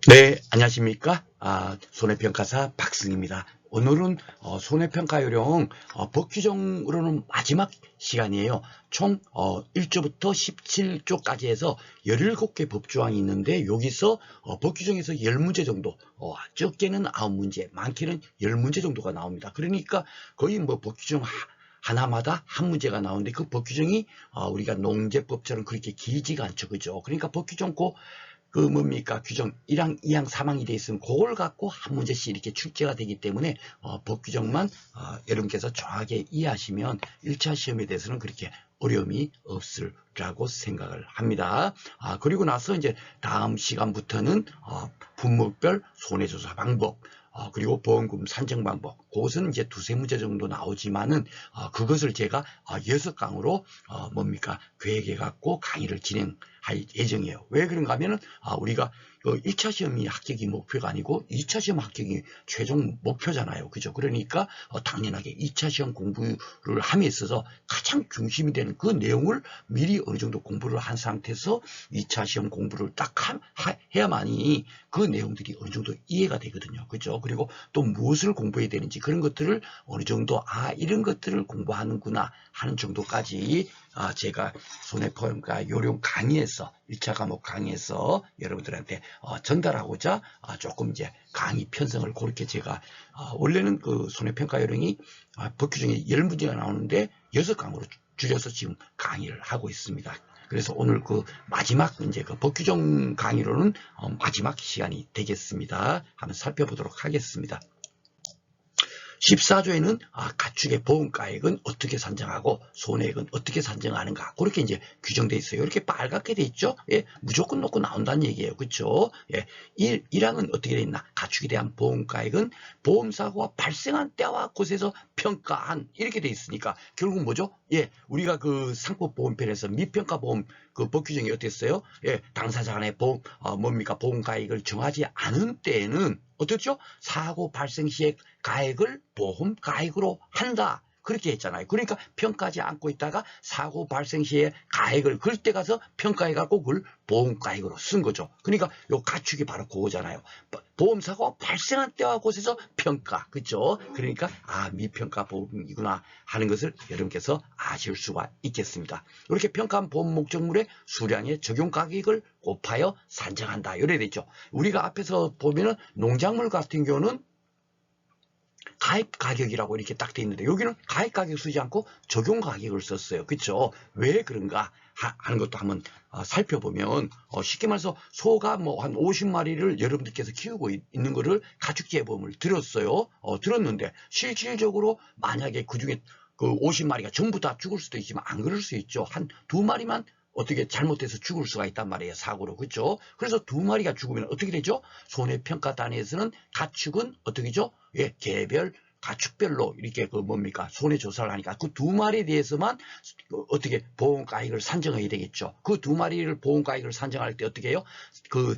네, 안녕하십니까? 손해평가사 박승입니다. 오늘은 손해평가 요령 법 규정으로는 마지막 시간이에요. 총 1조부터 17조까지 해서 17개 법조항이 있는데 여기서 법 규정에서 10문제 정도, 적게는 9문제, 많게는 10문제 정도가 나옵니다. 그러니까 거의 뭐 법 규정 하나마다 한 문제가 나오는데 그 법 규정이 우리가 농제법처럼 그렇게 길지가 않죠. 그죠? 그러니까 법 규정 그 뭡니까 규정 1항, 2항, 3항이 돼 있으면 그걸 갖고 한 문제씩 이렇게 출제가 되기 때문에 법 규정만 여러분께서 정확하게 이해하시면 1차 시험에 대해서는 그렇게 어려움이 없을라고 생각을 합니다. 그리고 나서 이제 다음 시간부터는 품목별 손해조사 방법, 그리고 보험금 산정 방법, 그것은 이제 두세 문제 정도 나오지만은 그것을 제가 6강으로 뭡니까 계획해 갖고 강의를 진행할 예정이에요. 왜 그런가 하면은 우리가 1차 시험이 합격이 목표가 아니고 2차 시험 합격이 최종 목표잖아요. 그죠? 그러니까 당연하게 2차 시험 공부를 함에 있어서 가장 중심이 되는 그 내용을 미리 어느 정도 공부를 한 상태에서 2차 시험 공부를 딱 해야만이 그 내용들이 어느 정도 이해가 되거든요. 그죠? 그리고 또 무엇을 공부해야 되는지 그런 것들을 어느 정도 이런 것들을 공부하는구나 하는 정도까지 제가 손해평가 요령 강의에서 1차 과목 강의에서 여러분들한테 전달하고자 조금 이제 강의 편성을 그렇게 제가 원래는 그 손해평가 요령이 법규 중에 10문제가 나오는데 6강으로 줄여서 지금 강의를 하고 있습니다. 그래서 오늘 그 마지막 이제 그 법규정 강의로는 마지막 시간이 되겠습니다. 한번 살펴보도록 하겠습니다. 14조에는 가축의 보험가액은 어떻게 산정하고 손해액은 어떻게 산정하는가 그렇게 이제 규정돼 있어요. 이렇게 빨갛게 돼 있죠. 예, 무조건 놓고 나온다는 얘기예요. 그렇죠? 예, 1항은 어떻게 돼 있나? 가축에 대한 보험가액은 보험사고가 발생한 때와 곳에서 평가한 이렇게 돼 있으니까 결국 뭐죠? 예, 우리가 그 상법보험편에서 미평가 보험 그 법규정이 어떻게 했어요? 예, 당사자 간의 보험 뭡니까 보험가액을 정하지 않은 때에는 어떻죠? 사고 발생 시에 가액을 보험 가액으로 한다. 그렇게 했잖아요. 그러니까 평가하지 않고 있다가 사고 발생 시에 가액을 그때 가서 평가해 갖고 그걸 보험 가액으로 쓴 거죠. 그러니까 요 가축이 바로 그거잖아요. 보험사고가 발생한 때와 곳에서 평가. 그렇죠? 그러니까 미평가 보험이구나 하는 것을 여러분께서 아실 수가 있겠습니다. 이렇게 평가한 보험 목적물의 수량의 적용 가격을 곱하여 산정한다. 이래 되죠. 우리가 앞에서 보면은 농작물 같은 경우는 가입 가격이라고 이렇게 딱 돼 있는데 여기는 가입 가격 쓰지 않고 적용 가격을 썼어요. 그렇죠? 왜 그런가 하는 것도 한번 살펴보면 쉽게 말해서 소가 뭐 한 50마리를 여러분들께서 키우고 있는 거를 가축재보험을 들었어요. 들었는데 실질적으로 만약에 그중에 그 50마리가 전부 다 죽을 수도 있지만 안 그럴 수 있죠. 한 2마리만 어떻게 잘못해서 죽을 수가 있단 말이에요. 사고로. 그렇죠? 그래서 2마리가 죽으면 어떻게 되죠? 손해평가 단위에서는 가축은 어떻게 되죠? 예, 개별 가축별로 이렇게 그 뭡니까 손해조사를 하니까 그 2마리에 대해서만 어떻게 보험가액을 산정해야 되겠죠. 그 2마리를 보험가액을 산정할 때 어떻게 해요? 그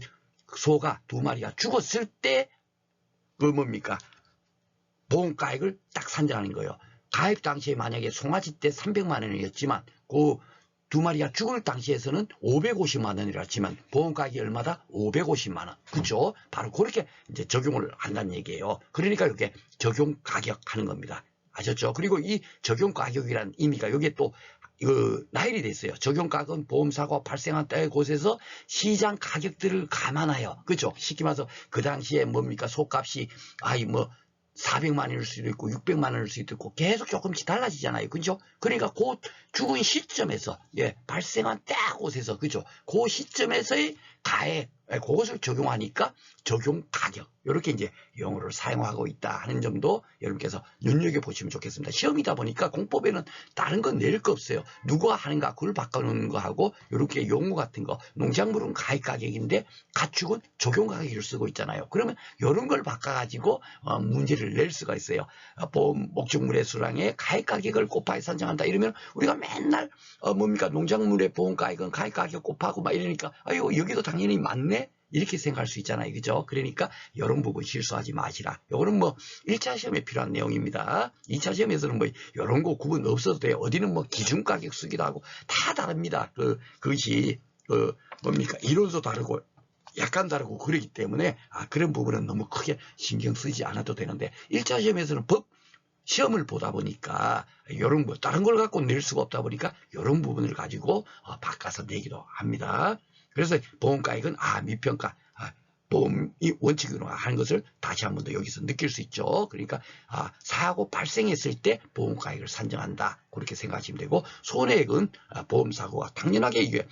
소가 2마리가 죽었을 때 그 뭡니까 보험가액을 딱 산정하는 거예요. 가입 당시에 만약에 송아지 때 300만 원이었지만 그 2마리가 죽을 당시에서는 550만 원이라 치면 보험가액이 얼마다? 550만 원. 그죠? 바로 그렇게 이제 적용을 한다는 얘기예요. 그러니까 이렇게 적용 가격 하는 겁니다. 아셨죠? 그리고 이 적용 가격이라는 의미가 여기에 또 나열이 돼 있어요. 적용 가격은 보험사고가 발생한 때의 곳에서 시장 가격들을 감안하여, 그죠? 쉽게 말해서 그 당시에 뭡니까? 소값이 400만 원일 수도 있고 600만 원일 수도 있고 계속 조금씩 달라지잖아요. 그죠? 그러니까 그 죽은 시점에서 발생한 때 곳에서 그죠? 그 시점에서의 가액 그것을 적용하니까 적용 가격 이렇게 이제 용어를 사용하고 있다 하는 점도 여러분께서 눈여겨보시면 좋겠습니다. 시험이다 보니까 공법에는 다른 건 낼 거 없어요. 누가 하는가 그걸 바꿔놓는 거하고 이렇게 용어 같은 거 농작물은 가액 가격인데 가축은 적용 가격을 쓰고 있잖아요. 그러면 이런 걸 바꿔가지고 문제를 낼 수가 있어요. 보험 목적물의 수량에 가액 가격을 곱하여 산정한다 이러면 우리가 맨날 뭡니까 농작물의 보험 가액은 가액 가격 곱하고 막 이러니까 여기도 당연히 맞네 이렇게 생각할 수 있잖아요. 그죠? 그러니까 이런 부분 실수하지 마시라. 요거는 뭐 1차 시험에 필요한 내용입니다. 2차 시험에서는 뭐 이런 거 구분 없어도 돼요. 어디는 뭐 기준 가격 쓰기도 하고 다 다릅니다. 그것이 뭡니까 이론도 다르고 약간 다르고 그러기 때문에 그런 부분은 너무 크게 신경 쓰지 않아도 되는데 1차 시험에서는 법 시험을 보다 보니까 이런 거 다른 걸 갖고 낼 수가 없다 보니까 이런 부분을 가지고 바꿔서 내기도 합니다. 그래서 보험가액은 미평가 보험이 원칙으로 하는 것을 다시 한 번 더 여기서 느낄 수 있죠. 그러니까 사고 발생했을 때 보험가액을 산정한다. 그렇게 생각하시면 되고 손해액은 보험사고가 당연하게 이게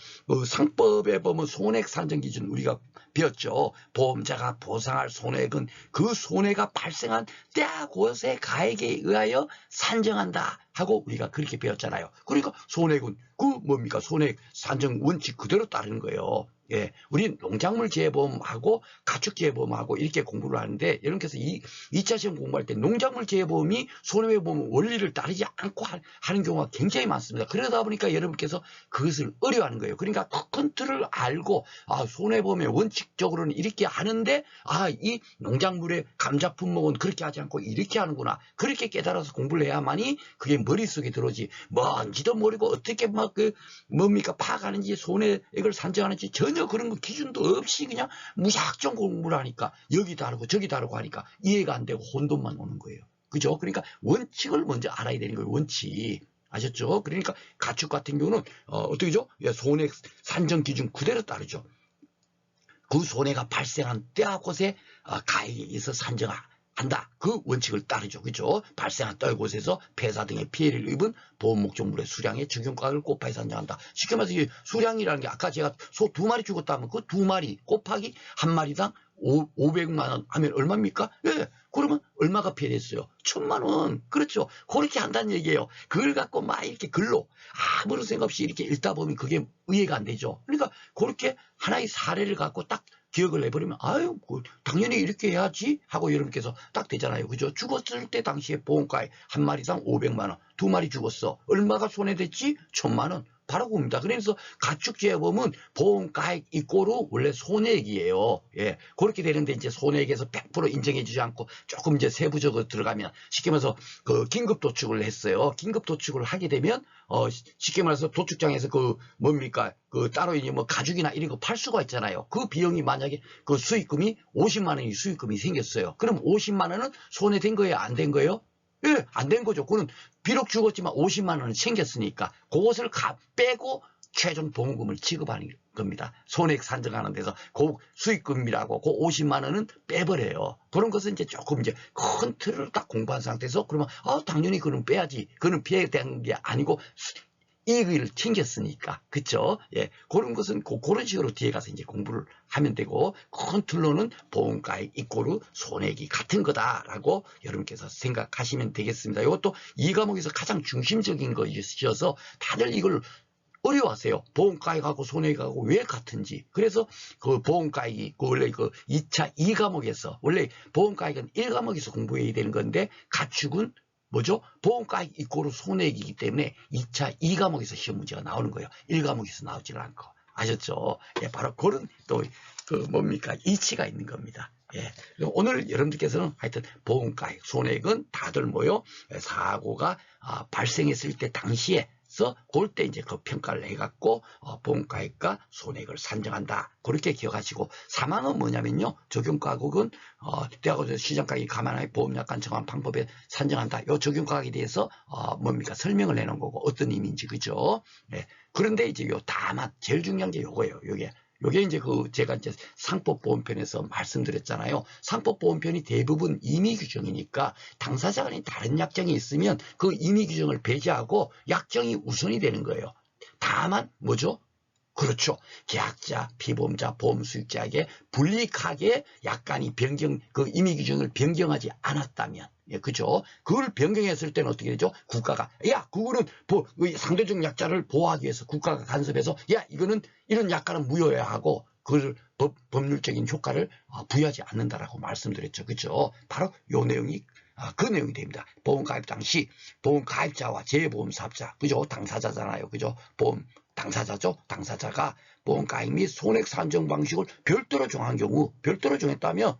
상법에 보면 손해액 산정 기준 우리가 배웠죠. 보험자가 보상할 손해액은 그 손해가 발생한 때와 곳의 가액에 의하여 산정한다 하고 우리가 그렇게 배웠잖아요. 그러니까 손해액은 그 뭡니까? 손해액 산정 원칙 그대로 따르는 거예요. 예, 우리 농작물 재보험하고 가축 재보험하고 이렇게 공부를 하는데 여러분께서 2차 시험 공부할 때 농작물 재보험이 손해보험 원리를 따르지 않고 하는 경우가 굉장히 많습니다. 그러다 보니까 여러분께서 그것을 어려워하는 거예요. 그러니까 큰 틀을 알고 손해보험의 원칙적으로는 이렇게 하는데 이 농작물의 감자 품목은 그렇게 하지 않고 이렇게 하는구나. 그렇게 깨달아서 공부를 해야만이 그게 머릿속에 들어오지 뭔지도 모르고 어떻게 뭡니까 파악하는지 손해액을 산정하는지 전혀 그런 거 기준도 없이 그냥 무작정 공부를 하니까 여기 다르고 저기 다르고 하니까 이해가 안 되고 혼돈만 오는 거예요. 그죠? 그러니까 원칙을 먼저 알아야 되는 거예요. 원칙. 아셨죠? 그러니까 가축 같은 경우는 어떻게죠? 손해액 산정 기준 그대로 따르죠. 그 손해가 발생한 때와 곳에 가액에 의해서 산정한다. 그 원칙을 따르죠. 그죠? 발생한 때와 곳에서 폐사 등의 피해를 입은 보험 목적물의 수량의 적용가액을 곱하기 산정한다. 쉽게 말해서 이 수량이라는 게 아까 제가 소 2마리 죽었다면 그 2마리 곱하기 1마리당 500만 원 하면 얼마입니까? 예. 그러면 얼마가 피해됐어요? 1000만 원. 그렇죠. 그렇게 한다는 얘기예요. 그걸 갖고 막 이렇게 글로 아무런 생각 없이 이렇게 읽다 보면 그게 이해가 안 되죠. 그러니까 그렇게 하나의 사례를 갖고 딱 기억을 해버리면 당연히 이렇게 해야지 하고 여러분께서 딱 되잖아요. 그죠? 죽었을 때 당시에 보험가액 1마리당 500만 원. 2마리 죽었어. 얼마가 손해됐지? 1000만 원. 바로 그겁니다. 그래서 가축재보험은 보험가액 이꼬르 원래 손해액이에요. 예. 그렇게 되는데 이제 손해액에서 100% 인정해주지 않고 조금 이제 세부적으로 들어가면 쉽게 말해서 그 긴급도축을 했어요. 긴급도축을 하게 되면 쉽게 말해서 도축장에서 뭡니까? 따로 이제 뭐 가죽이나 이런 거 팔 수가 있잖아요. 그 비용이 만약에 그 수익금이 50만 원이 수익금이 생겼어요. 그럼 50만 원은 손해된 거예요? 안 된 거예요? 예, 안 된 거죠. 그는 비록 죽었지만 50만 원은 챙겼으니까 그것을 빼고 최종 보험금을 지급하는 겁니다. 손해액 산정하는 데서 그 수익금이라고 그 50만 원은 빼버려요. 그런 것은 이제 조금 이제 큰 틀을 딱 공부한 상태에서 그러면 당연히 그는 빼야지. 그는 피해된 게 아니고 이익을 챙겼으니까. 그쵸? 예. 그런 것은 그런 식으로 뒤에 가서 이제 공부를 하면 되고, 큰 틀로는 보험가액 이꼬르 손해액이 같은 거다라고 여러분께서 생각하시면 되겠습니다. 이것도 이 과목에서 가장 중심적인 것이어서 다들 이걸 어려워하세요. 보험가액하고 손해액하고 왜 같은지. 그래서 그 보험가액이 원래 그 2차 2과목에서 원래 보험가액은 1과목에서 공부해야 되는 건데 가축은 뭐죠? 보험가액 이꼬르 손해액이기 때문에 2차 2과목에서 시험 문제가 나오는 거예요. 1과목에서 나오지는 않고. 아셨죠? 예, 바로 그런 또 뭡니까? 이치가 있는 겁니다. 예. 오늘 여러분들께서는 하여튼 보험가액, 손해액은 다들 뭐요? 사고가 발생했을 때 당시에 그럴 때 이제 그 평가를 해갖고 보험가액과 손해액을 산정한다. 그렇게 기억하시고 사망은 뭐냐면요. 적용가격은 대학원 시장가격이 감안하여 보험약관 정한 방법에 산정한다. 이 적용가격에 대해서 뭡니까 설명을 해놓은 거고 어떤 의미인지 그죠? 네. 그런데 이제 다만 제일 중요한 게 요거예요. 요게 이제 제가 이제 상법보험편에서 말씀드렸잖아요. 상법보험편이 대부분 임의규정이니까 당사자 간에 다른 약정이 있으면 그 임의규정을 배제하고 약정이 우선이 되는 거예요. 다만 뭐죠? 그렇죠. 계약자, 피보험자, 보험수익자에게 불이익하게 약간이 그 임의규정을 변경하지 않았다면, 예, 그죠? 그걸 변경했을 때는 어떻게 되죠? 국가가, 그거는 상대적 약자를 보호하기 위해서 국가가 간섭해서, 이거는 이런 약관은 무효해야 하고, 그걸 법률적인 효과를 부여하지 않는다라고 말씀드렸죠. 그죠? 바로 요 내용이, 그 내용이 됩니다. 보험가입 당시, 보험가입자와 재보험사업자, 그죠? 당사자잖아요. 그죠? 당사자죠. 당사자가 보험가입 및 손해액 산정 방식을 별도로 정한 경우, 별도로 정했다면,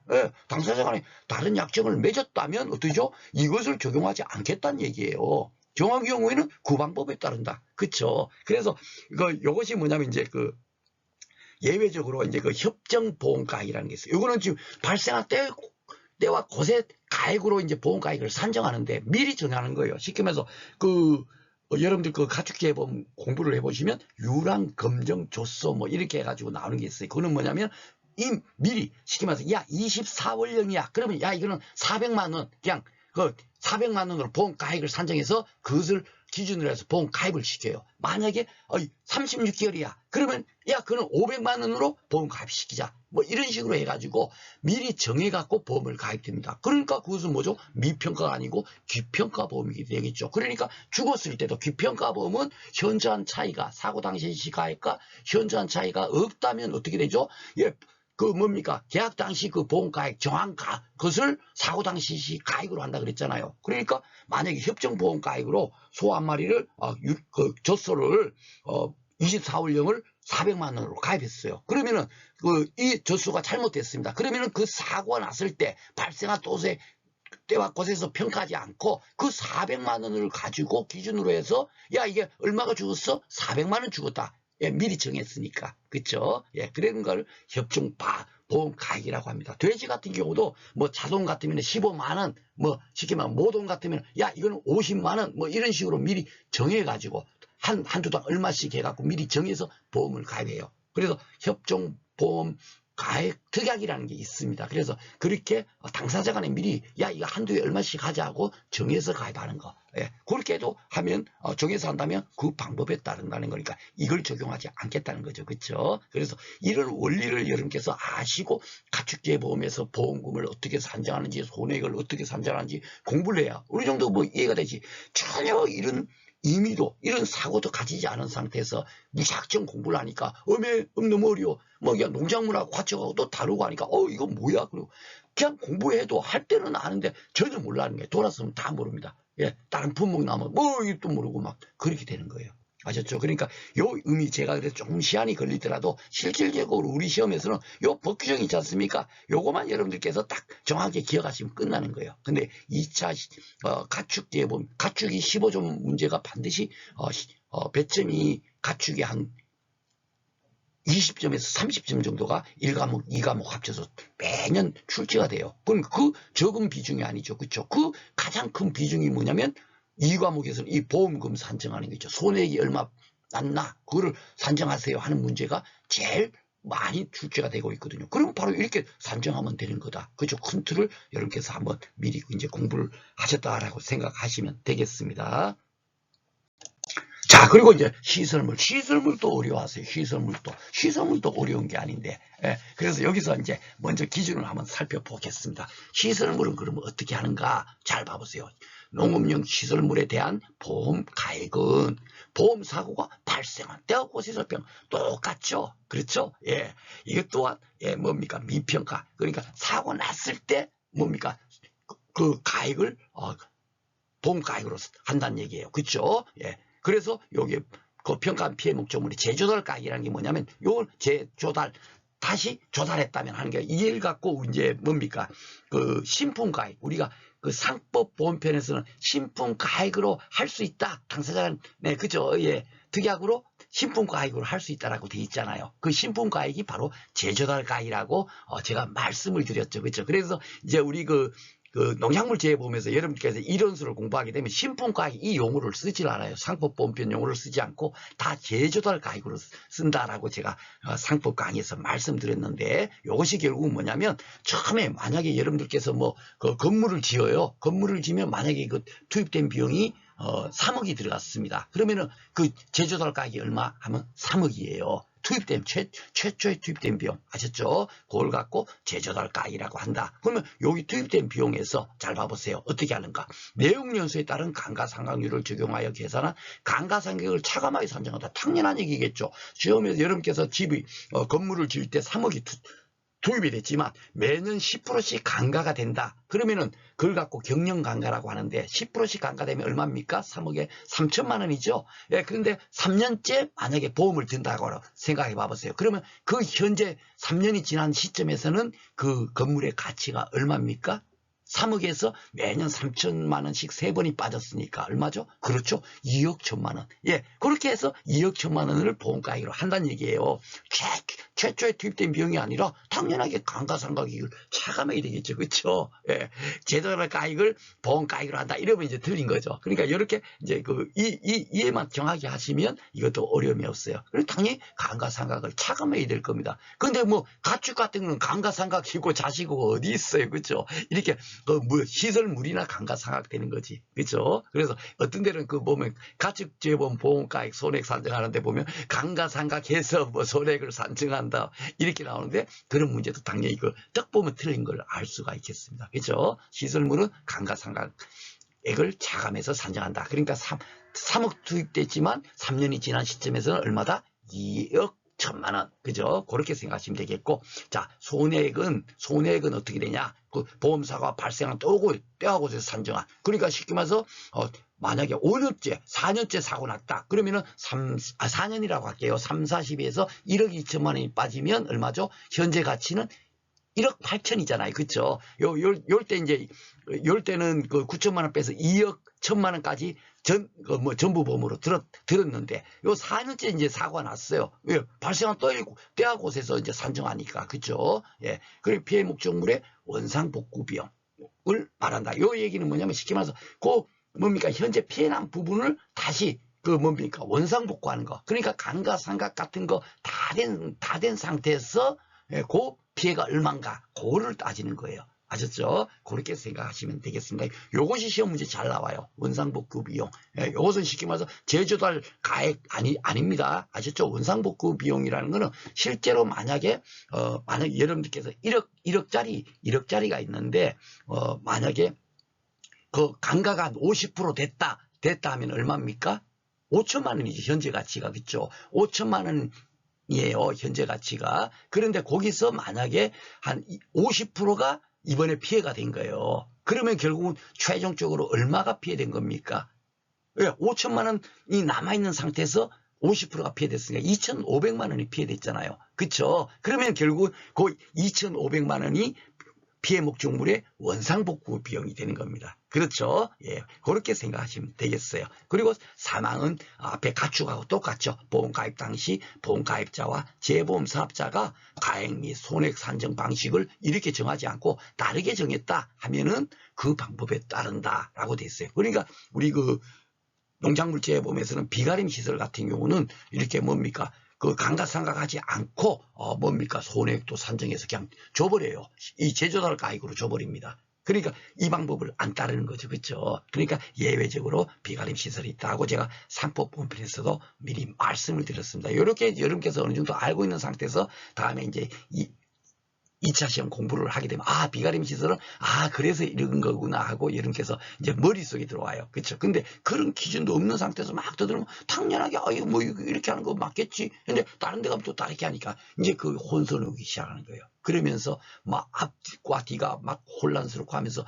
당사자 간에 다른 약정을 맺었다면 어떠죠? 이것을 적용하지 않겠다는 얘기예요. 정한 경우에는 그 방법에 따른다. 그쵸? 그래서 이것이 뭐냐면 이제 예외적으로 이제 그 협정보험가액이라는 게 있어요. 이거는 지금 발생한 때와 곳의 가액으로 이제 보험가액을 산정하는데 미리 정하는 거예요. 쉽게 말해서 여러분들 그 가축재보험 공부를 해보시면 유랑, 검정, 조서 뭐 이렇게 해가지고 나오는 게 있어요. 그거는 뭐냐면 미리 쉽게 말해서 야 24월령이야. 그러면 야 이거는 400만 원 그냥 그 400만 원으로 보험 가액을 산정해서 그것을 기준으로 해서 보험 가입을 시켜요. 만약에 36개월이야. 그러면 야 그는 500만 원으로 보험 가입시키자. 뭐 이런 식으로 해가지고 미리 정해갖고 보험을 가입됩니다. 그러니까 그것은 뭐죠? 미평가가 아니고 귀평가 보험이 되겠죠. 그러니까 죽었을 때도 귀평가 보험은 현저한 차이가 사고 당시 시가액과 현저한 차이가 없다면 어떻게 되죠? 예. 그 뭡니까? 계약 당시 그 보험가액 정한가 그것을 사고 당시 시 가액으로 한다 그랬잖아요. 그러니까 만약에 협정보험가액으로 소 한 마리를 그 젖소를 24월령을 400만 원으로 가입했어요. 그러면은 이 젖소가 잘못됐습니다. 그러면은 그 사고가 났을 때 발생한 또세 때와 곳에서 평가하지 않고 그 400만 원을 가지고 기준으로 해서 야 이게 얼마가 죽었어? 400만 원 죽었다. 예, 미리 정했으니까. 그쵸? 예, 그런 걸 협정보험 가액이라고 합니다. 돼지 같은 경우도 뭐 자동 같으면 15만 원, 뭐 쉽게 말하면 모동 같으면 야, 이거는 50만 원, 뭐 이런 식으로 미리 정해가지고 한두 달 얼마씩 해갖고 미리 정해서 보험을 가입해요. 그래서 협정보험 가액 특약이라는 게 있습니다. 그래서 그렇게 당사자 간에 미리 야 이거 한두 해 얼마씩 하자고 정해서 가입하는 거. 예, 그렇게도 하면 정해서 한다면 그 방법에 따른다는 거니까 이걸 적용하지 않겠다는 거죠. 그렇죠? 그래서 이런 원리를 여러분께서 아시고 가축재보험에서 보험금을 어떻게 산정하는지 손해액을 어떻게 산정하는지 공부를 해야 어느 정도 뭐 이해가 되지. 전혀 이런 이미도 이런 사고도 가지지 않은 상태에서 무작정 공부를 하니까 너무 어려워. 뭐 그냥 농작물하고 같이가고 또 다루고 하니까 이거 뭐야? 그리고 그냥 공부해도 할 때는 아는데 전혀 몰라는 거예요. 돌아서면 다 모릅니다. 예, 다른 품목 나오면 뭐 이것도 모르고 막 그렇게 되는 거예요. 아셨죠? 그러니까 요 의미 제가 그래서 조금 시간이 걸리더라도 실질적으로 우리 시험에서는 요 법규정 있지 않습니까? 요거만 여러분들께서 딱 정확하게 기억하시면 끝나는 거예요. 근데 2차 가축재보험 가축이 15점 문제가 반드시 배점이 가축이 한 20점에서 30점 정도가 1과목, 2과목 합쳐서 매년 출제가 돼요. 그럼 그 적은 비중이 아니죠. 그렇죠? 그 가장 큰 비중이 뭐냐면 2과목에서는 이 보험금 산정하는 거 있죠. 손해액이 얼마 났나 그거를 산정하세요 하는 문제가 제일 많이 출제가 되고 있거든요. 그럼 바로 이렇게 산정하면 되는 거다. 그죠? 큰 틀을 여러분께서 한번 미리 이제 공부를 하셨다라고 생각하시면 되겠습니다. 자, 그리고 이제 시설물도 어려워하세요. 시설물도 어려운 게 아닌데. 예, 그래서 여기서 이제 먼저 기준을 한번 살펴보겠습니다. 시설물은 그러면 어떻게 하는가? 잘 봐보세요. 농업용 시설물에 대한 보험 가액은 보험 사고가 발생한 때와 곳에서 똑같죠. 그렇죠? 예, 이것 또한 뭡니까? 미평가. 그러니까 사고 났을 때 뭡니까? 그 가액을 보험 가액으로 한다는 얘기예요. 그렇죠? 예. 그래서 여기 그 평가한 피해 목적물이 재조달 가액이라는 게 뭐냐면 요걸 재조달 다시 조달했다면 하는 게 이해를 갖고 이제 뭡니까 그 신품 가액 우리가 그 상법 보험편에서는 신품 가액으로 할 수 있다 당사자는 네 그죠 예 특약으로 신품 가액으로 할 수 있다라고 돼 있잖아요. 그 신품 가액이 바로 재조달 가액이라고 제가 말씀을 드렸죠. 그렇죠. 그래서 이제 우리 그 농작물 재보험에서 여러분께서 이론수를 공부하게 되면 신품가액 이 용어를 쓰질 않아요. 상법보험편 용어를 쓰지 않고 다 재조달 가액으로 쓴다라고 제가 상법 강의에서 말씀드렸는데 이것이 결국은 뭐냐면 처음에 만약에 여러분들께서 뭐 그 건물을 지어요. 건물을 지면 만약에 그 투입된 비용이 3억이 들어갔습니다. 그러면은 그 재조달 가액이 얼마 하면 3억이에요. 투입된 최초에 투입된 비용 아셨죠? 그걸 갖고 재조달 가액이라고 한다. 그러면 여기 투입된 비용에서 잘 봐보세요. 어떻게 하는가? 내용연수에 따른 감가상각률을 적용하여 계산한 감가상각을 차감하게 산정한다. 당연한 얘기겠죠. 시험에서 여러분께서 집이 건물을 지을 때 3억이 투입이 됐지만 매년 10%씩 감가가 된다. 그러면은 그걸 갖고 경영 감가라고 하는데 10%씩 감가되면 얼마입니까? 3억에 3천만 원이죠. 예, 그런데 3년째 만약에 보험을 든다고 생각해 봐보세요. 그러면 그 현재 3년이 지난 시점에서는 그 건물의 가치가 얼마입니까? 3억에서 매년 3천만 원씩 3번이 빠졌으니까 얼마죠? 그렇죠. 2억 1천만 원. 예, 그렇게 해서 2억 1천만 원을 보험가액으로 한다는 얘기예요. 최초에 투입된 비용이 아니라 당연하게 감가상각이익을 차감해야 되겠죠. 그렇죠? 예. 제도가액을 보험가액으로 한다. 이러면 이제 틀린 거죠. 그러니까 이렇게 이제 이해만 정확히 하시면 이것도 어려움이 없어요. 그리고 당연히 감가상각을 차감해야 될 겁니다. 근데 뭐 가축 같은 거는 감가상각이고 자시고 어디 있어요. 그렇죠? 이렇게 시설물이나 감가상각 되는 거지. 그렇죠? 그래서 어떤 데는 보면 가축재보험 보험가액 손해액 산정하는데 보면 감가상각해서 뭐 손해액을 산정한다 이렇게 나오는데 그런 문제도 당연히 딱 보면 틀린 걸 알 수가 있겠습니다. 그렇죠? 시설물은 감가상각액을 차감해서 산정한다. 그러니까 3억 투입됐지만 3년이 지난 시점에서는 얼마다? 2억 1천만 원. 그죠? 그렇게 생각하시면 되겠고. 자, 손해액은 어떻게 되냐? 보험사가 발생한 떼하고서 산정한. 그러니까 쉽게 말해서, 만약에 5년째, 4년째 사고 났다. 그러면은 4년이라고 할게요. 3, 40에서 1억 2천만 원이 빠지면 얼마죠? 현재 가치는 1억 8천이잖아요. 그쵸? 요 때는 9천만 원 빼서 2억 1천만 원까지 전부 보험으로 들었는데, 요 4년째 이제 사고가 났어요. 왜? 발생한 떼하고 곳에서 이제 산정하니까. 그쵸? 예. 그리고 피해 목적물의 원상복구 비용을 말한다. 요 얘기는 뭐냐면 쉽게 말해서, 뭡니까? 현재 피해난 부분을 다시 원상복구하는 거. 그러니까 감가상각 같은 거 다 된 상태에서, 예, 피해가 얼만가, 그거를 따지는 거예요. 아셨죠? 그렇게 생각하시면 되겠습니다. 요것이 시험 문제 잘 나와요. 원상복구 비용. 예, 요것은 쉽게 말해서 제조달 가액 아닙니다. 아셨죠? 원상복구 비용이라는 거는 실제로 만약에 여러분들께서 1억짜리가 있는데, 만약에 감가가 50% 됐다 하면 얼마입니까? 5천만 원이지, 현재 가치가. 그렇죠? 5천만 원이에요, 현재 가치가. 그런데 거기서 만약에 한 50%가 이번에 피해가 된 거예요. 그러면 결국은 최종적으로 얼마가 피해된 겁니까? 왜? 5천만 원이 남아있는 상태에서 50%가 피해됐으니까 2,500만 원이 피해됐잖아요. 그렇죠? 그러면 결국 그 2,500만 원이 피해 목적물의 원상복구 비용이 되는 겁니다. 그렇죠? 예, 그렇게 생각하시면 되겠어요. 그리고 사망은 앞에 가축하고 똑같죠. 보험가입 당시 보험가입자와 재보험 사업자가 가액 및 손해액 산정 방식을 이렇게 정하지 않고 다르게 정했다 하면은 그 방법에 따른다라고 돼 있어요. 그러니까 우리 농작물 재보험에서는 비가림 시설 같은 경우는 이렇게 뭡니까? 감가상각하지 않고 손해액도 산정해서 그냥 줘버려요. 이 제조달 가액으로 줘버립니다. 그러니까 이 방법을 안 따르는 거죠. 그렇죠? 그러니까 예외적으로 비가림 시설이 있다고 제가 상법본편에서도 미리 말씀을 드렸습니다. 이렇게 여러분께서 어느 정도 알고 있는 상태에서 다음에 이제 2차 시험 공부를 하게 되면, 비가림 시설은, 그래서 이런 거구나 하고 여러분께서 이제 머릿속에 들어와요. 그렇죠? 근데 그런 기준도 없는 상태에서 막 떠들면 당연하게, 이거 이렇게 하는 거 맞겠지. 근데 다른 데 가면 또 다르게 하니까 이제 혼선이 오기 시작하는 거예요. 그러면서 앞과 뒤가 막 혼란스럽고 하면서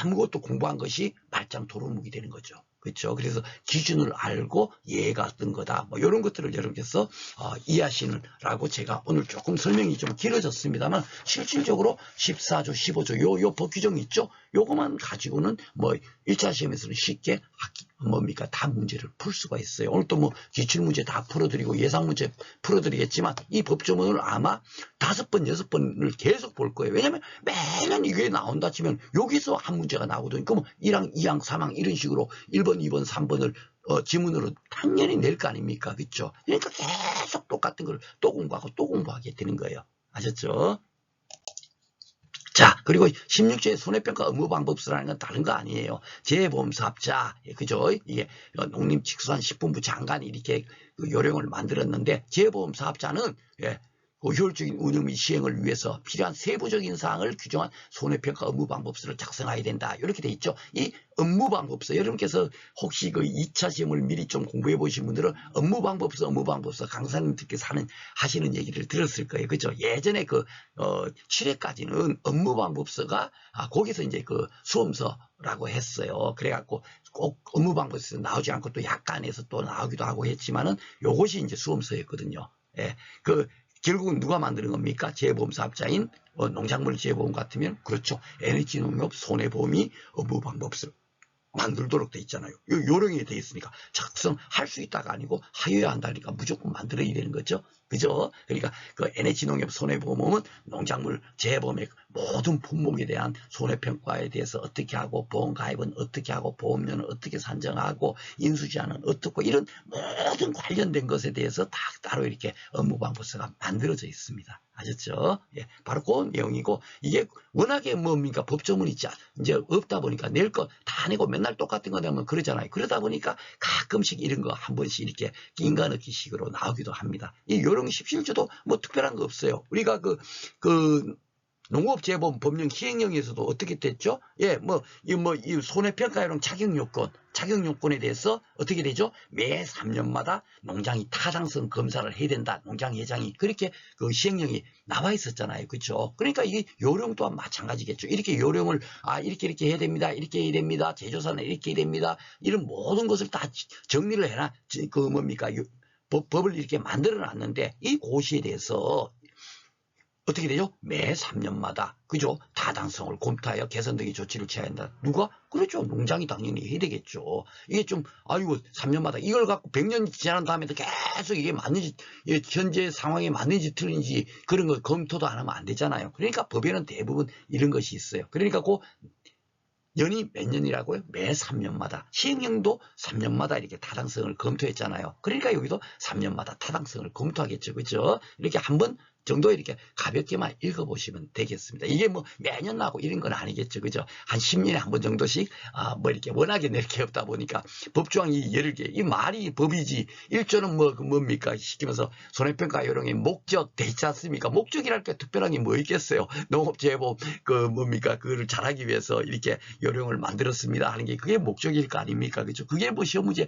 아무것도 공부한 것이 말짱 도루묵이 되는 거죠. 그렇죠? 그래서 기준을 알고 얘가 어떤 거다. 이런 것들을 여러분께서 이해하시느라고 제가 오늘 조금 설명이 좀 길어졌습니다만 실질적으로 14조, 15조 요 법 규정이 있죠? 요거만 가지고는 1차 시험에서는 쉽게 다 문제를 풀 수가 있어요. 오늘 또 기출문제 다 풀어드리고 예상문제 풀어드리겠지만 이 법조문을 아마 5번, 6번을 계속 볼 거예요. 왜냐면 매년 이게 나온다 치면 여기서 한 문제가 나오거든요. 그럼 1항, 2항, 3항 이런 식으로 1번, 2번, 3번을 지문으로 당연히 낼 거 아닙니까? 그렇죠? 그러니까 계속 똑같은 걸 또 공부하고 또 공부하게 되는 거예요. 아셨죠? 자, 그리고 16조의 손해평가 업무방법서라는 건 다른 거 아니에요. 재보험사업자, 그죠? 이게 농림축산식품부 장관이 이렇게 요령을 만들었는데, 재보험사업자는, 효율적인 운영 및 시행을 위해서 필요한 세부적인 사항을 규정한 손해평가 업무방법서를 작성해야 된다. 이렇게 돼 있죠. 이 업무방법서, 여러분께서 혹시 2차 시험을 미리 좀 공부해 보신 분들은 업무방법서 강사님들께서 하시는 얘기를 들었을 거예요. 그죠? 예전에 7회까지는 업무방법서가, 거기서 이제 수험서라고 했어요. 그래갖고 꼭 업무방법서 나오지 않고 또 약간에서 또 나오기도 하고 했지만은 요것이 이제 수험서였거든요. 예. 결국은 누가 만드는 겁니까? 재보험사업자인 농작물 재보험 같으면 그렇죠. 에너지농협 손해보험이 업무방법서를 만들도록 돼 있잖아요. 요령이 돼 있으니까 작성할 수 있다가 아니고 하여야 한다니까 무조건 만들어야 되는 거죠. 그죠? 그러니까 그 NH농협 손해보험은 농작물 재보험의 모든 품목에 대한 손해평가에 대해서 어떻게 하고, 보험가입은 어떻게 하고, 보험료는 어떻게 산정하고, 인수제한은 어떻고, 이런 모든 관련된 것에 대해서 다 따로 이렇게 업무방법서가 만들어져 있습니다. 아셨죠? 예, 바로 그 내용이고, 이게 워낙에 뭡니까 법조문이 이제 없다 보니까 낼 거 다 내고 맨날 똑같은 거 내면 그러잖아요. 그러다 보니까 가끔씩 이런 거 한 번씩 이렇게 낀가 넣기 식으로 나오기도 합니다. 이 요령 17조도 뭐 특별한 거 없어요. 우리가 그 농업재보험 법령 시행령에서도 어떻게 됐죠? 예, 이 손해평가요령 착용요건에 대해서 어떻게 되죠? 매 3년마다 농장이 타당성 검사를 해야 된다. 농장회장이 그렇게 그 시행령이 나와 있었잖아요. 그렇죠? 그러니까 이 요령 또한 마찬가지겠죠. 이렇게 요령을 이렇게 해야 됩니다. 이렇게 해야 됩니다. 제조사는 이렇게 해야 됩니다. 이런 모든 것을 다 정리를 해놔. 그 뭡니까? 법을 이렇게 만들어 놨는데 이 고시에 대해서 어떻게 되죠? 매 3년마다 그죠? 타당성을 검토하여 개선 등의 조치를 취해야 한다. 누가? 그렇죠. 농장이 당연히 해야 되겠죠. 이게 좀 3년마다 이걸 갖고 100년이 지난 다음에도 계속 이게 맞는지 현재 상황에 맞는지 틀린지 그런 거 검토도 안 하면 안 되잖아요. 그러니까 법에는 대부분 이런 것이 있어요. 그러니까 그 연이 몇 년이라고요? 매 3년마다. 시행령도 3년마다 이렇게 타당성을 검토했잖아요. 그러니까 여기도 3년마다 타당성을 검토하겠죠. 그죠? 이렇게 한번 정도 이렇게 가볍게만 읽어보시면 되겠습니다. 이게 뭐 매년 나고 이런 건 아니겠죠. 그죠? 한 10년에 한 번 정도씩, 뭐 이렇게 워낙에 낼 게 없다 보니까 법조항이 여러 개, 이 말이 법이지. 1조는 뭡니까? 시키면서 손해평가 요령의 목적 돼 있지 않습니까? 목적이랄 게 특별한 게 뭐 있겠어요? 농업재보험, 그거를 잘하기 위해서 이렇게 요령을 만들었습니다 하는 게 그게 목적일 거 아닙니까? 그죠? 그게 뭐 시험 문제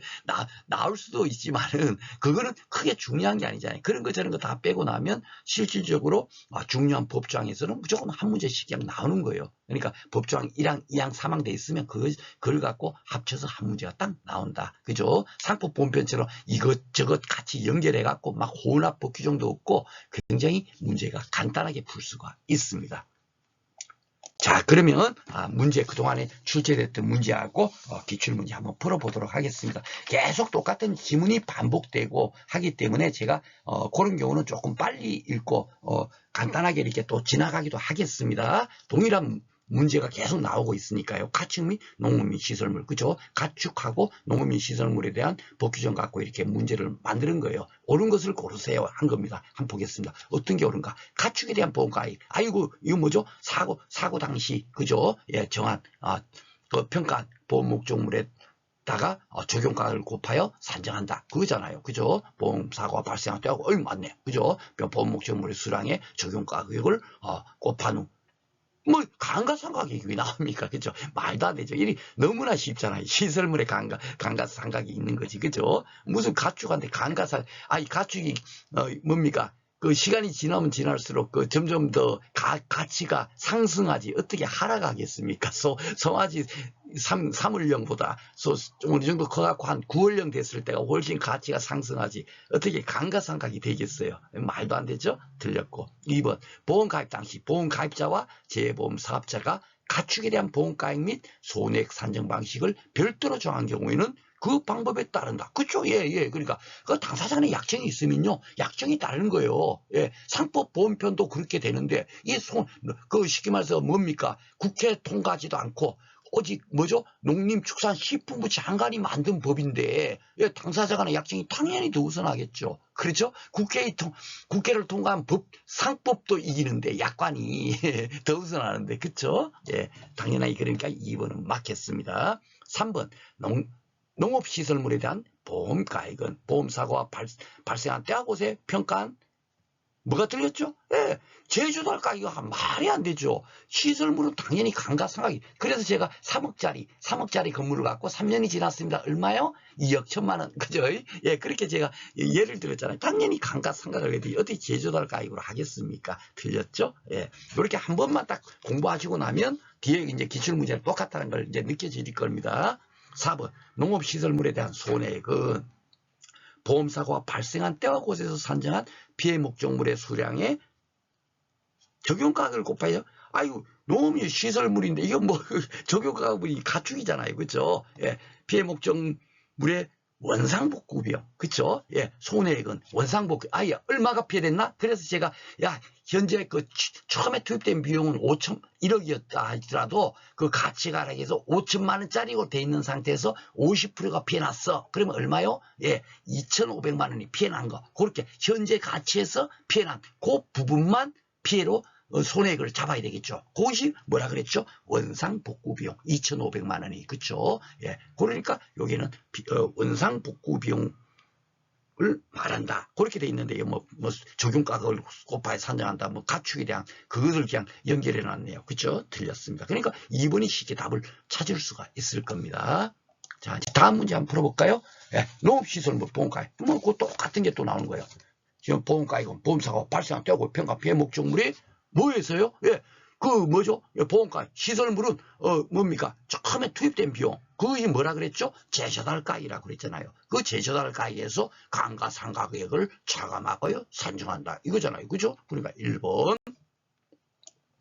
나올 수도 있지만은 그거는 크게 중요한 게 아니잖아요. 그런 거 저런 거 다 빼고 나면 실질적으로 중요한 법조항에서는 무조건 한 문제씩 그냥 나오는 거예요. 그러니까 법조항 1항, 2항, 3항 돼 있으면 그걸 갖고 합쳐서 한 문제가 딱 나온다. 그죠? 상법 본편처럼 이것저것 같이 연결해 갖고 막 혼합법 규정도 없고 굉장히 문제가 간단하게 풀 수가 있습니다. 자, 그러면 문제 그동안에 출제됐던 문제하고 기출문제 한번 풀어보도록 하겠습니다. 계속 똑같은 지문이 반복되고 하기 때문에 제가 그런 경우는 조금 빨리 읽고 간단하게 이렇게 또 지나가기도 하겠습니다. 동일한 문제가 계속 나오고 있으니까요. 가축 및 농업 및 시설물, 그죠? 가축하고 농업 및 시설물에 대한 법규정 갖고 이렇게 문제를 만드는 거예요. 옳은 것을 고르세요 한 겁니다. 한번 보겠습니다. 어떤 게 옳은가? 가축에 대한 보험가액. 이거 뭐죠? 사고 당시, 그죠? 예, 정한 그 평가 보험 목적물에 다가 적용가를 곱하여 산정한다. 그거잖아요. 그죠? 보험사고가 발생할 때하고 맞네. 그죠? 보험 목적물의 수량에 적용가격을 곱한 후 감가상각이 왜 나옵니까? 그죠? 말도 안 되죠. 일이 너무나 쉽잖아요. 시설물에 감가상각이 있는 거지. 그죠? 무슨 가축한테 가축이, 뭡니까? 그 시간이 지나면 지날수록 점점 더 가치가 상승하지 어떻게 하락하겠습니까? 송아지 3월령보다 어느 정도 커갖고 한 9월령 됐을 때가 훨씬 가치가 상승하지 어떻게 감가상각이 되겠어요? 말도 안 되죠? 틀렸고. 2번 보험가입 당시 보험가입자와 재보험 사업자가 가축에 대한 보험가액 및 손해액 산정 방식을 별도로 정한 경우에는 그 방법에 따른다. 그렇죠? 예. 그러니까 그 당사자간의 약정이 있으면요, 약정이 다른 거예요. 예, 상법 보험편도 그렇게 되는데 쉽게 말해서 뭡니까? 국회 통과하지도 않고 오직 뭐죠? 농림축산식품부 장관이 만든 법인데 당사자간의 약정이 당연히 더 우선하겠죠. 그렇죠? 국회를 통과한 상법도 이기는데 약관이 더 우선하는데 그렇죠? 예, 당연히 그러니까 2번은 맞겠습니다. 3번 농업시설물에 대한 보험가액은 보험사고가 발생한 때와 곳에 평가한 뭐가 틀렸죠? 예, 제주도 할까? 이거 말이 안 되죠. 시설물은 당연히 감가상각이. 그래서 제가 3억짜리 건물을 갖고 3년이 지났습니다. 얼마요? 2억 1천만 원. 그죠? 예, 그렇게 제가 예를 들었잖아요. 당연히 감가상각을 해야 돼. 어떻게 제주도 할까? 이걸 하겠습니까? 틀렸죠? 예, 이렇게 한 번만 딱 공부하시고 나면 뒤에 이제 기출문제는 똑같다는 걸 이제 느껴질 겁니다. 4번 농업시설물에 대한 손해액은 보험사고가 발생한 때와 곳에서 산정한 피해 목적물의 수량에 적용가격을 곱하여 농업이 시설물인데 이거 적용가격이 가축이잖아요. 그렇죠? 예, 피해 목적물의 원상복구 비용, 그쵸? 예, 손해액은 원상복구, 아예 얼마가 피해됐나? 그래서 제가, 야, 현재 그 처음에 투입된 비용은 1억이었다 하더라도 그 가치가 하락해서 5천만 원짜리로 돼 있는 상태에서 50%가 피해났어. 그러면 얼마요? 예, 2,500만 원이 피해난 거. 그렇게 현재 가치에서 피해난 그 부분만 피해로 손해액을 잡아야 되겠죠. 그것이 뭐라 그랬죠? 원상복구 비용 2,500만 원이, 그쵸? 예, 그러니까 여기는 원상복구 비용을 말한다. 그렇게 돼 있는데 뭐 적용가격을 곱하여 산정한다. 뭐 가축에 대한 그것을 그냥 연결해 놨네요. 그쵸? 틀렸습니다. 그러니까 2번이 쉽게 답을 찾을 수가 있을 겁니다. 자, 이제 다음 문제 한번 풀어볼까요? 예, 농업시설물 보험가액. 뭐 그거 똑같은 게 또 나오는 거예요. 지금 보험가액은 보험사고 발생한 떼고 평가 피해 목적물이 뭐에서요? 예, 그 뭐죠? 보험가 시설물은 뭡니까? 처음에 투입된 비용. 그것이 뭐라 그랬죠? 제조달가액이라고 그랬잖아요. 그 제조달가액에서 감가상각액을 차감하고요 산정한다. 이거잖아요. 그죠? 그러니까 1번.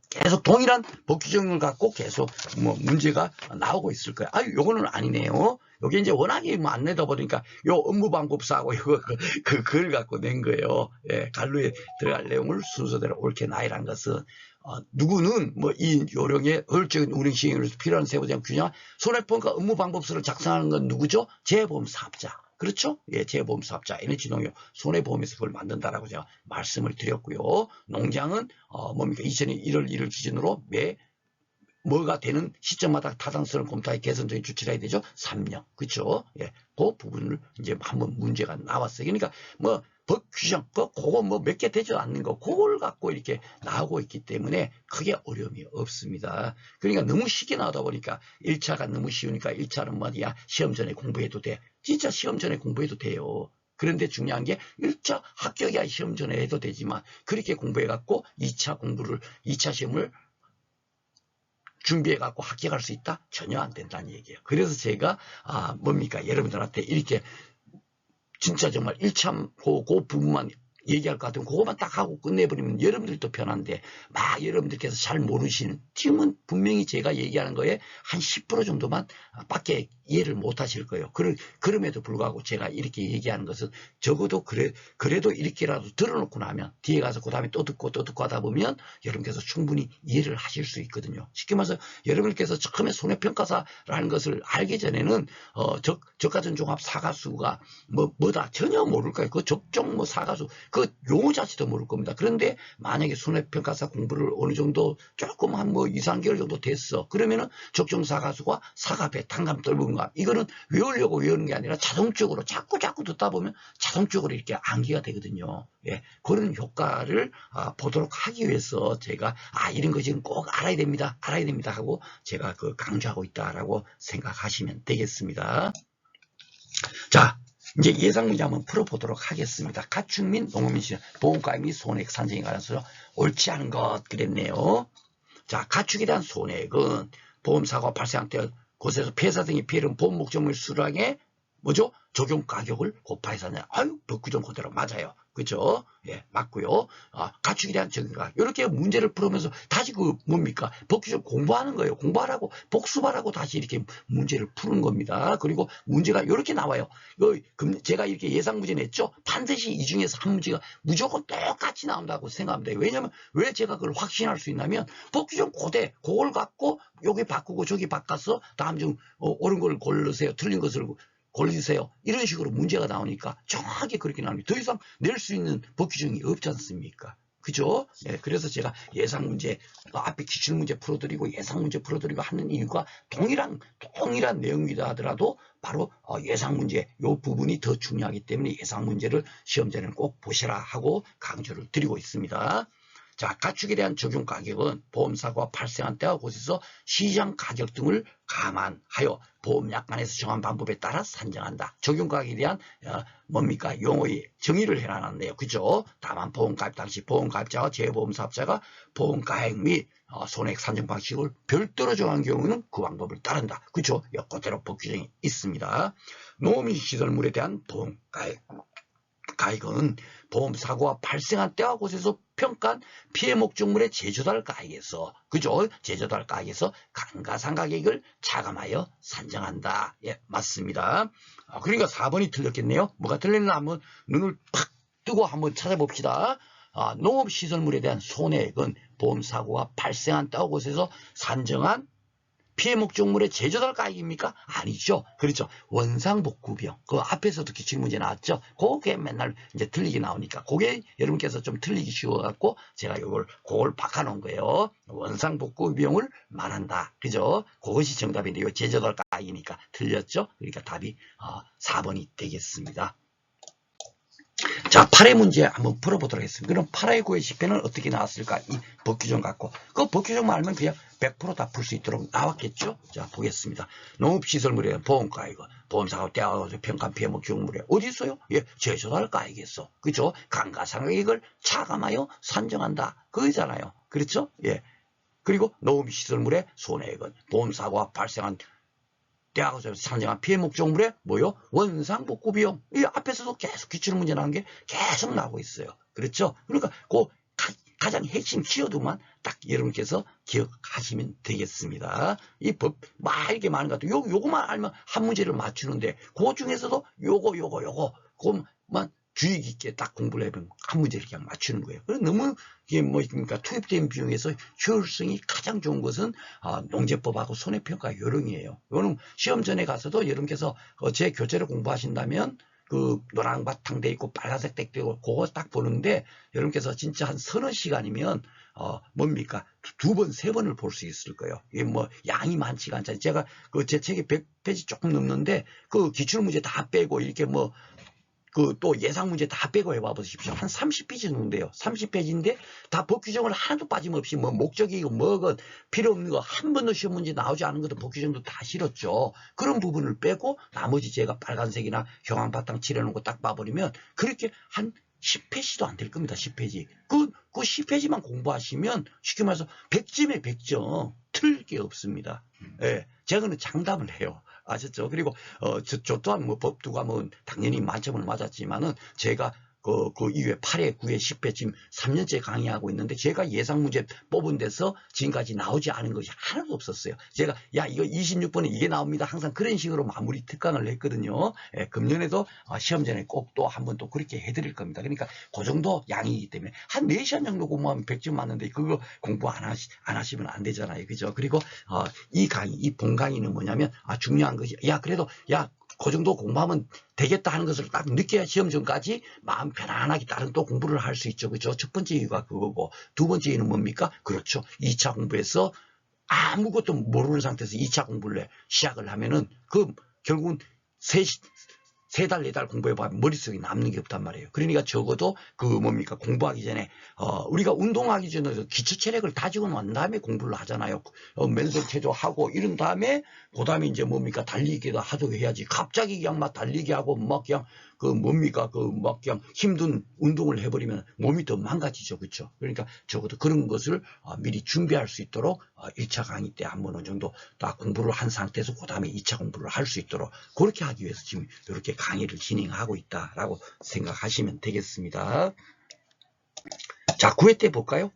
계속 동일한 법규정을 갖고 계속 뭐 문제가 나오고 있을 거예요. 아, 요거는 아니네요. 여기 이제 워낙에 뭐 안 내다 보니까 요 업무방법사하고 이거 그걸 갖고 낸 거예요. 예, 갈루에 들어갈 내용을 순서대로 옳게 나열한 것은 누구는 뭐 이 요령의 효율적인 운행 시행을 위해서 필요한 세부적 균형, 손해평가 업무방법서를 작성하는 건 누구죠? 재보험사업자. 그렇죠? 예, 재보험사업자, 에너지농협, 손해보험에서 그걸 만든다라고 제가 말씀을 드렸고요. 농장은 뭡니까? 2002년 1월 1일 기준으로 뭐가 되는 시점마다 타당성을 검토해 개선적인 조치를 해야 되죠. 3년. 그렇죠? 예, 그 부분을 이제 한번 문제가 나왔어요. 그러니까 뭐 법 규정, 그거 뭐 몇 개 되지 않는 거, 그걸 갖고 이렇게 나오고 있기 때문에 크게 어려움이 없습니다. 그러니까 너무 쉽게 나오다 보니까 1차가 너무 쉬우니까 1차는 뭐야, 시험 전에 공부해도 돼. 진짜 시험 전에 공부해도 돼요. 그런데 중요한 게 1차 합격이야 시험 전에 해도 되지만 그렇게 공부해갖고 2차 시험을 준비해갖고 합격할 수 있다? 전혀 안 된다는 얘기예요. 그래서 제가 뭡니까? 여러분들한테 이렇게 진짜 정말 1차 그 부분만 얘기할 것 같으면 그것만 딱 하고 끝내버리면 여러분들도 편한데 막 여러분들께서 잘 모르시는, 지금은 분명히 제가 얘기하는 거에 한 10% 정도만 밖에 이해를 못 하실 거예요. 그럼에도 불구하고 제가 이렇게 얘기하는 것은 적어도 그래도 이렇게라도 들어놓고 나면 뒤에 가서 그 다음에 또 듣고 하다 보면 여러분께서 충분히 이해를 하실 수 있거든요. 쉽게 말해서 여러분께서 처음에 손해평가사라는 것을 알기 전에는 저가전종합 사가수가 뭐다 전혀 모를 거예요. 그 적정 뭐 사가수 그 용어 자체도 모를 겁니다. 그런데 만약에 손해평가사 공부를 어느 정도 조금 한 뭐 2, 3개월 정도 됐어. 그러면은 적정 사가수가 사과배, 단감, 떫은감 이거는 외우려고 외우는 게 아니라 자동적으로 자꾸 듣다 보면 자동적으로 이렇게 암기가 되거든요. 예, 그런 효과를 보도록 하기 위해서 제가 이런 거 지금 꼭 알아야 됩니다 하고 제가 강조하고 있다라고 생각하시면 되겠습니다. 자, 이제 예상 문제 한번 풀어보도록 하겠습니다. 가축 및 농업민 시설 보험가액 및 손해액 산정에 관해서 옳지 않은 것 그랬네요. 자, 가축에 대한 손해액은 보험사고가 발생한 때 곳에서 폐사 등의 피해는 보험 목적물 수량에 뭐죠? 적용 가격을 곱하여서 하냐. 법규정 그대로 맞아요. 그죠? 예, 맞고요. 가축에 대한 적용가. 이렇게 문제를 풀으면서 다시 뭡니까? 법규정 공부하는 거예요. 공부하라고, 복습하라고 다시 이렇게 문제를 푸는 겁니다. 그리고 문제가 이렇게 나와요. 제가 이렇게 예상 문제 냈죠? 반드시 이 중에서 한 문제가 무조건 똑같이 나온다고 생각합니다. 왜냐면, 왜 제가 그걸 확신할 수 있냐면, 법규정 그걸 갖고 여기 바꾸고 저기 바꿔서 다음 중 옳은 걸 고르세요. 틀린 것을 걸리세요. 이런 식으로 문제가 나오니까 정확하게 그렇게 나옵니다. 더 이상 낼 수 있는 법규정이 없지 않습니까? 그죠? 네, 그래서 제가 예상 문제, 앞에 기출 문제 풀어드리고 예상 문제 풀어드리고 하는 이유가 동일한 내용이다 하더라도 바로 예상 문제, 이 부분이 더 중요하기 때문에 예상 문제를 시험 전에는 꼭 보시라 하고 강조를 드리고 있습니다. 자, 가축에 대한 적용 가격은 보험사고가 발생한 때와 곳에서 시장 가격 등을 감안하여 보험약관에서 정한 방법에 따라 산정한다. 적용 가격에 대한 뭡니까? 용어의 정의를 해놨네요. 그죠? 다만 보험가입 당시 보험가입자와 재보험사업자가 보험가액 및 손해액 산정 방식을 별도로 정한 경우는 그 방법을 따른다. 그죠? 그대로 법규정이 있습니다. 농업인 시설물에 대한 보험가액. 가액은 보험사고가 발생한 때와 곳에서 평가한 피해 목적물의 제조달 가액에서, 그죠? 제조달 가액에서 감가상각액을 차감하여 산정한다. 예, 맞습니다. 그러니까 4번이 틀렸겠네요. 뭐가 틀렸나 한번 눈을 팍 뜨고 한번 찾아봅시다. 농업시설물에 대한 손해액은 보험사고가 발생한 때와 곳에서 산정한 피해 목적물의 제조달 가액입니까? 아니죠. 그렇죠. 원상복구 비용. 그 앞에서도 기출문제 나왔죠. 그게 맨날 이제 틀리게 나오니까. 그게 여러분께서 좀 틀리기 쉬워갖고 제가 그걸 바꿔놓은 거예요. 원상복구 비용을 말한다. 그죠? 그것이 정답인데, 요 제조달 가액이니까 틀렸죠? 그러니까 답이 4번이 되겠습니다. 자, 8회 문제 한번 풀어보도록 하겠습니다. 그럼 8회 9회 10회는 어떻게 나왔을까? 이 법규정 갖고. 그 법규정만 알면 그냥 100% 다 풀 수 있도록 나왔겠죠? 자, 보겠습니다. 농업시설물에 대한 보험가액은 보험사고 때와서 평가한 피해 목적물에 어디 있어요? 예, 제조달 가액에서. 그죠? 감가상각액을 차감하여 산정한다. 그거잖아요. 그렇죠? 예. 그리고 농업시설물의 손해액은 보험사고가 발생한 대학에서 산정한 피해 목적물의 뭐요? 원상복구 비용. 이 앞에서도 계속 기출문제 나온 게 계속 나오고 있어요. 그렇죠? 그러니까 그 가장 핵심 키워드만 딱 여러분께서 기억하시면 되겠습니다. 이 법 막 이렇게 많은 것 같아요. 요거만 알면 한 문제를 맞추는데 그 중에서도 그것만 주의 깊게 딱 공부를 해보면 한 문제를 그냥 맞추는 거예요. 그래서 너무 이게 뭐입니까? 투입된 비용에서 효율성이 가장 좋은 것은 농제법하고 손해평가 요령이에요. 요는 시험 전에 가서도 여러분께서 제 교재를 공부하신다면 그 노랑 바탕 돼 있고 빨간색 땡되고 그거 딱 보는데 여러분께서 진짜 한 서너 시간이면 뭡니까? 두 번, 세 번을 볼 수 있을 거예요. 이게 뭐 양이 많지가 않잖아요. 제가 그 제 책이 100페이지 조금 넘는데 그 기출문제 다 빼고 이렇게 뭐 그 또 예상 문제 다 빼고 해봐 보십시오. 한 30페이지 정도인데요. 30페이지인데 다 법 규정을 하나도 빠짐없이 뭐 목적이고 뭐건 필요 없는 거 한 번도 시험 문제 나오지 않은 것도 법 규정도 다 실었죠. 그런 부분을 빼고 나머지 제가 빨간색이나 형광 바탕 칠해놓은 거 딱 봐버리면 그렇게 한 10페이지도 안 될 겁니다. 10페이지. 그 10페이지만 공부하시면 쉽게 말해서 100점에 100점 틀릴 게 없습니다. 예, 제가는 장담을 해요. 아셨죠? 그리고 저 또한 뭐 법두 과목은 당연히 만점을 맞았지만은 제가 그 이후에 8회, 9회, 10회 지금 3년째 강의하고 있는데 제가 예상 문제 뽑은 데서 지금까지 나오지 않은 것이 하나도 없었어요. 제가 야 이거 26번에 이게 나옵니다. 항상 그런 식으로 마무리 특강을 했거든요. 예, 금년에도 시험 전에 꼭 또 한 번 또 그렇게 해드릴 겁니다. 그러니까 그 정도 양이기 때문에 한 4시간 정도 공부하면 100점 맞는데 그거 공부 안 하시면 안 되잖아요. 그죠? 그리고 이 강의, 이 본 강의는 뭐냐면 중요한 것이 그래도 그 정도 공부하면 되겠다 하는 것을 딱 느껴야 시험 전까지 마음 편안하게 다른 또 공부를 할 수 있죠. 그죠? 첫 번째 이유가 그거고, 두 번째 이유는 뭡니까? 그렇죠. 2차 공부에서 아무것도 모르는 상태에서 2차 공부를 시작을 하면은 결국은 3달, 4달 공부해봐야 머릿속에 남는 게 없단 말이에요. 그러니까 적어도 공부하기 전에, 우리가 운동하기 전에 기초 체력을 다지고 난 다음에 공부를 하잖아요. 맨손 체조하고 이런 다음에, 그 다음에 이제 달리기도 하도 해야지. 갑자기 그냥 막 달리기 하고 그냥 힘든 운동을 해버리면 몸이 더 망가지죠. 그렇죠? 그러니까 적어도 그런 것을 미리 준비할 수 있도록 1차 강의 때 한 번 어느 정도 딱 공부를 한 상태에서 그 다음에 2차 공부를 할 수 있도록 그렇게 하기 위해서 지금 이렇게 강의를 진행하고 있다라고 생각하시면 되겠습니다. 자, 9회 때 볼까요?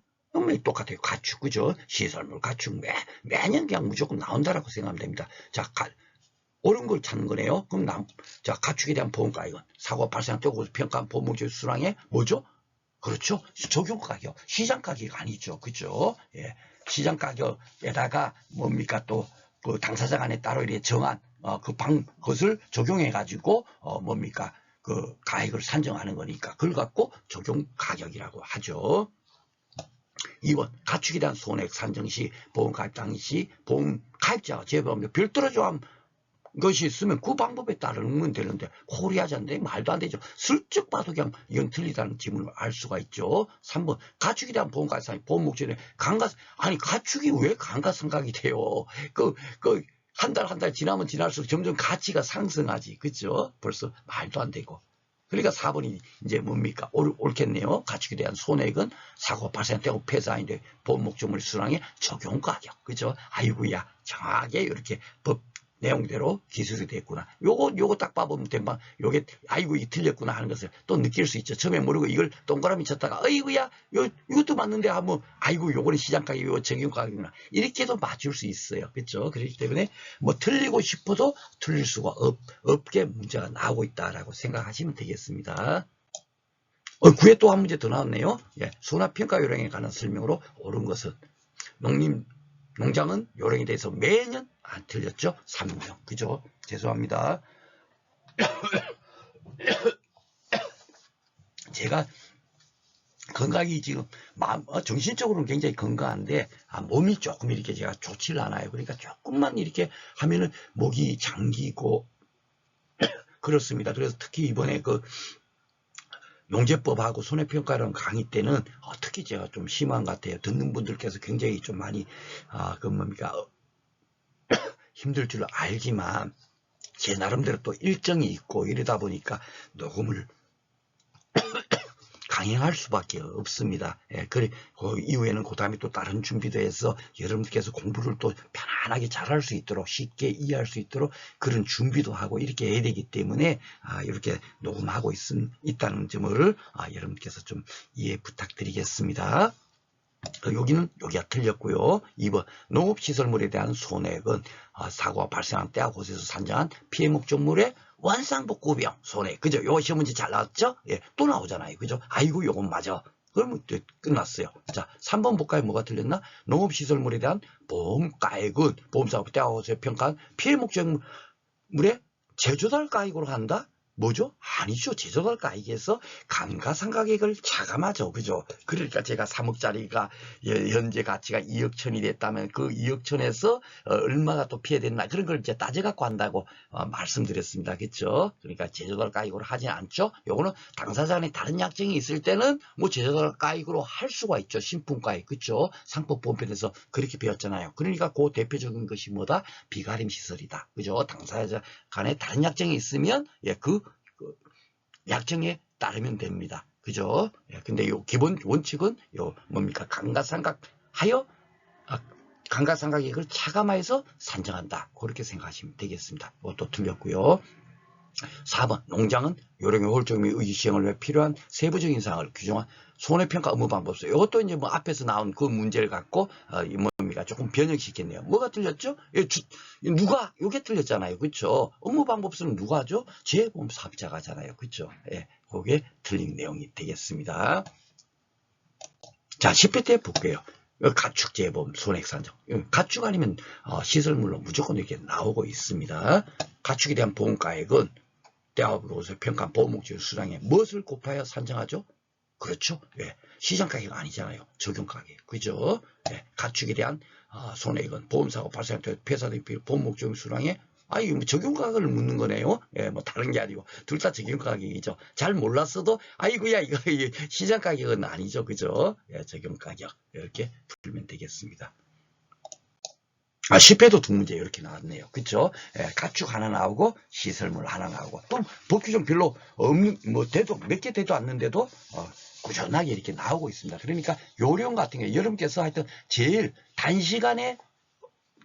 똑같아요. 가축, 그죠? 시설물, 가축, 매년 그냥 무조건 나온다라고 생각하면 됩니다. 자, 옳은 걸 찾는 거네요. 그럼 자, 가축에 대한 보험가액은 사고가 발생한 때고 평가한 보험목적 수량의 뭐죠? 그렇죠. 적용 가격, 시장 가격 아니죠. 그죠? 예. 시장 가격에다가 또 그 당사자 간에 따로 이렇게 정한 그것을 적용해 가지고 그 가액을 산정하는 거니까 그걸 갖고 적용 가격이라고 하죠. 2번 가축에 대한 손해액 산정 시 보험 가입 당시 보험 가입자가 제보하면 별도로 조합 것이 있으면 그 방법에 따르면 되는데 코리아자인데 말도 안 되죠. 슬쩍 봐도 그냥 이건 틀리다는 지문을 알 수가 있죠. 3번 가축에 대한 보험가입상이 보험 목적에 가축이 왜 감가상각이 돼요? 한 달 지나면 지날수록 점점 가치가 상승하지. 그죠? 벌써 말도 안 되고. 그러니까 4번이 이제 옳겠네요. 가축에 대한 손해액은 사고 발생 때고 폐사인데 보험 목적물 수량의 적용 가격. 그죠? 아이고야, 정확하게 이렇게 내용대로 기술이 됐구나. 요거 딱 봐보면 된방, 요게, 아이고, 이 틀렸구나 하는 것을 또 느낄 수 있죠. 처음에 모르고 이걸 동그라미 쳤다가, 어이구야, 이것도 맞는데 하면, 아이고, 요거는 시장 가격, 요 적용 가격이구나. 이렇게도 맞출 수 있어요. 그렇죠? 그렇기 때문에, 뭐, 틀리고 싶어도 틀릴 수가 없게 문제가 나오고 있다라고 생각하시면 되겠습니다. 구에 또 한 문제 더 나왔네요. 예, 수납평가 요령에 관한 설명으로 옳은 것은, 농장은 요령에 대해서 매년 안 틀렸죠? 3명. 그죠? 죄송합니다. 제가 건강이 지금 정신적으로는 굉장히 건강한데 몸이 조금 이렇게 제가 좋질 않아요. 그러니까 조금만 이렇게 하면은 목이 잠기고 그렇습니다. 그래서 특히 이번에 그 용제법하고 손해평가라는 강의 때는 특히 제가 좀 심한 것 같아요. 듣는 분들께서 굉장히 좀 많이 힘들 줄 알지만 제 나름대로 또 일정이 있고 이러다 보니까 녹음을 강행할 수밖에 없습니다. 예, 그 이후에는 그 다음에 또 다른 준비도 해서 여러분들께서 공부를 또 편안하게 잘할 수 있도록 쉽게 이해할 수 있도록 그런 준비도 하고 이렇게 해야 되기 때문에 이렇게 녹음하고 있다는 점을 여러분께서 좀 이해 부탁드리겠습니다. 여기가 틀렸고요. 2번 농업시설물에 대한 손해액은 사고가 발생한 때와 곳에서 산정한 피해 목적물의 원상복구비용 손해. 그죠? 요 시험 문제 잘 나왔죠? 예, 또 나오잖아요. 그죠? 아이고 요건 맞아. 그러면 끝났어요. 자, 3번 볼까요? 뭐가 틀렸나? 농업시설물에 대한 보험가액은 보험사고 때와 곳에서 평가한 피해 목적물의 제조달가액으로 한다? 뭐죠? 아니죠. 제조달가액에서 감가상각액을 차감하죠. 그죠? 그러니까 제가 3억짜리가 현재 가치가 2억 천이 됐다면 그 2억 천에서 얼마가 또 피해됐나 그런 걸 이제 따져갖고 한다고 말씀드렸습니다. 그렇죠? 그러니까 제조달가액으로 하지 않죠. 요거는 당사자 간에 다른 약정이 있을 때는 뭐 제조달가액으로 할 수가 있죠. 신품가액. 그렇죠? 상법보험편에서 그렇게 배웠잖아요. 그러니까 그 대표적인 것이 뭐다? 비가림 시설이다. 그죠? 당사자 간에 다른 약정이 있으면 그 약정에 따르면 됩니다. 그죠? 예, 근데 요 기본 원칙은 요 뭡니까? 감가상각액을 차감하여서 산정한다. 그렇게 생각하시면 되겠습니다. 또 틀렸고요. 4번 농장은 요령의 효율적 및 의지 시행을 위해 필요한 세부적인 사항을 규정한 손해평가 업무 방법서. 이것도 이제 뭐 앞에서 나온 그 문제를 갖고 뭡니까 조금 변형시켰네요. 뭐가 틀렸죠? 누가 요게 틀렸잖아요. 그렇죠? 업무 방법서는 누가 하죠? 재보험사업자가 하잖아요. 그렇죠? 예, 그게 틀린 내용이 되겠습니다. 자, 10회 때 볼게요. 가축 재보험 손해액 산정. 가축 아니면 시설물로 무조건 이렇게 나오고 있습니다. 가축에 대한 보험가액은 때와 곳에서 평가한 보험목적 수량에 무엇을 곱하여 산정하죠? 그렇죠. 예. 시장가격 아니잖아요. 적용가격. 그죠? 예. 가축에 대한 손해액은 보험사고 발생할 때 폐사된 보험목적 수량에 이거 뭐 적용가격을 묻는 거네요. 예, 뭐 다른 게 아니고 둘 다 적용가격이죠. 잘 몰랐어도 아이고야 이거 시장가격은 아니죠. 그죠? 예, 적용가격 이렇게 풀면 되겠습니다. 10회도 두 문제 이렇게 나왔네요. 그쵸? 예, 가축 하나 나오고 시설물 하나 나오고 또 법규정 별로 없는 몇 개 돼도 않는데도 꾸준하게 이렇게 나오고 있습니다. 그러니까 요령 같은 게 여러분께서 하여튼 제일 단시간에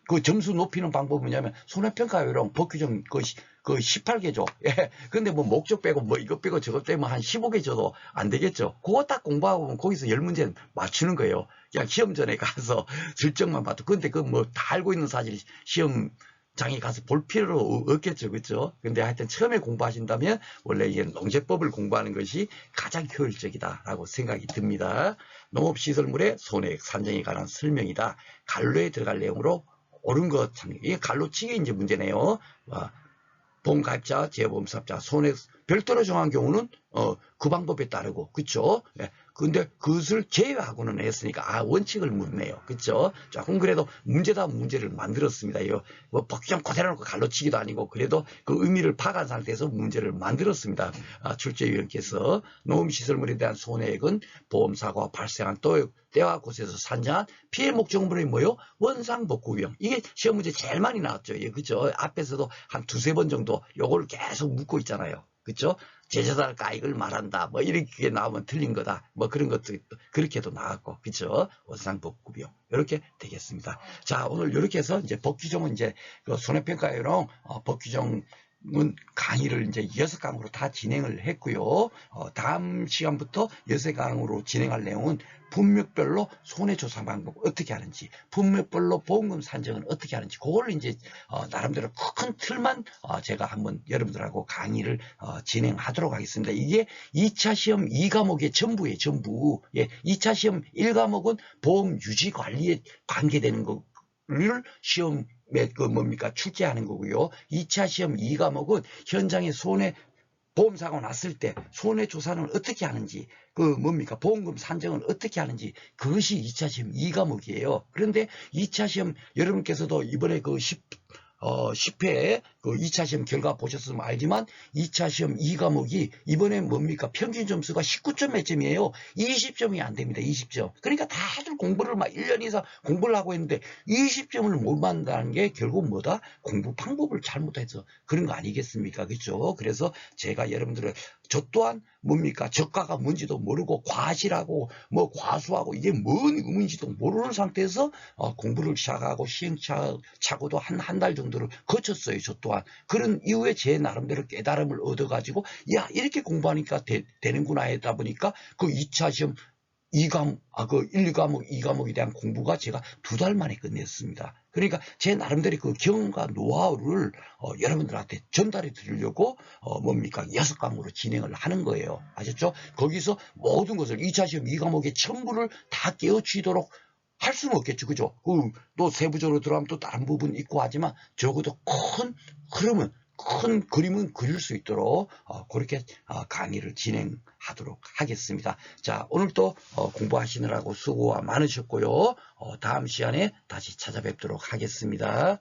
그 점수 높이는 방법은 뭐냐면 손해평가 요령 법규정 그 18개 줘. 예. 근데 뭐 목적 빼고 뭐 이것 빼고 저것 빼면 한 15개 줘도 안 되겠죠. 그거 딱 공부하고 거기서 10문제는 맞추는 거예요. 그냥 시험 전에 가서 실적만 봐도. 근데 그 뭐 다 알고 있는 사실 시험장에 가서 볼 필요 없겠죠. 그렇죠? 근데 하여튼 처음에 공부하신다면 원래 이게 농제법을 공부하는 것이 가장 효율적이다라고 생각이 듭니다. 농업시설물의 손해액 산정에 관한 설명이다. 갈로에 들어갈 내용으로 옳은 것 참, 이게 갈로치기 이제 문제네요. 보험가입자, 재보험사업자, 손해 별도로 정한 경우는 그 방법에 따르고, 그쵸? 예. 근데 그것을 제외하고는 했으니까 원칙을 묻네요. 그쵸? 조금 그래도 문제를 만들었습니다. 뭐 법규정 그대로 놓고 갈로치기도 아니고 그래도 그 의미를 파악한 상태에서 문제를 만들었습니다. 출제위원께서 농업시설물에 대한 손해액은 보험사고가 발생한 때와 곳에서 산정한 피해 목적물이 뭐요? 원상복구비용. 이게 시험 문제 제일 많이 나왔죠. 예, 그죠? 앞에서도 한 두세 번 정도 요걸 계속 묻고 있잖아요. 그쵸? 제자달 까익을 말한다. 뭐 이렇게 나오면 틀린 거다. 뭐 그런 것도 그렇게도 나왔고, 그쵸? 원상복구비용 이렇게 되겠습니다. 자, 오늘 이렇게 해서 이제 법규정은 이제 그 손해평가요령 법규정 강의를 이제 6강으로 다 진행을 했고요. 다음 시간부터 6강으로 진행할 내용은 품목별로 손해조사 방법 어떻게 하는지, 품목별로 보험금 산정은 어떻게 하는지, 그걸 이제 나름대로 큰 틀만 제가 한번 여러분들하고 강의를 진행하도록 하겠습니다. 이게 2차 시험 2과목의 전부예요, 전부. 예, 2차 시험 1과목은 보험 유지 관리에 관계되는 거를 시험 출제하는 거고요. 2차 시험 2과목은 현장에 보험사고 났을 때 손해조사는 어떻게 하는지, 보험금 산정은 어떻게 하는지, 그것이 2차 시험 2과목이에요. 그런데 2차 시험, 여러분께서도 이번에 10회 2차 시험 결과 보셨으면 알지만 2차 시험 2과목이 이번에 평균 점수가 19점 몇 점이에요. 20점이 안 됩니다. 20점. 그러니까 다들 공부를 막 1년 이상 공부를 하고 있는데 20점을 못 만든다는 게 결국 뭐다? 공부 방법을 잘못해서 그런 거 아니겠습니까? 그렇죠? 그래서 제가 여러분들을 저 또한 저가가 뭔지도 모르고 과실하고 과수하고 이게 뭔 의미인지도 모르는 상태에서 공부를 시작하고 시행착오도 한 달 정도를 거쳤어요. 저 또한. 그런 이후에 제 나름대로 깨달음을 얻어가지고 야, 이렇게 공부하니까 되는구나 했다 보니까 2차 시험 1, 2과목, 2과목에 대한 공부가 제가 2달 만에 끝냈습니다. 그러니까 제 나름대로 경험과 노하우를 여러분들한테 전달해 드리려고 6강으로 진행을 하는 거예요. 아셨죠? 거기서 모든 것을 2차 시험 2과목의 전부를 다 깨우치도록 할 수는 없겠죠. 그죠? 또 세부적으로 들어가면 또 다른 부분 있고 하지만 적어도 큰 그림은 그릴 수 있도록 그렇게 강의를 진행하도록 하겠습니다. 자, 오늘 또 공부하시느라고 수고가 많으셨고요. 다음 시간에 다시 찾아뵙도록 하겠습니다.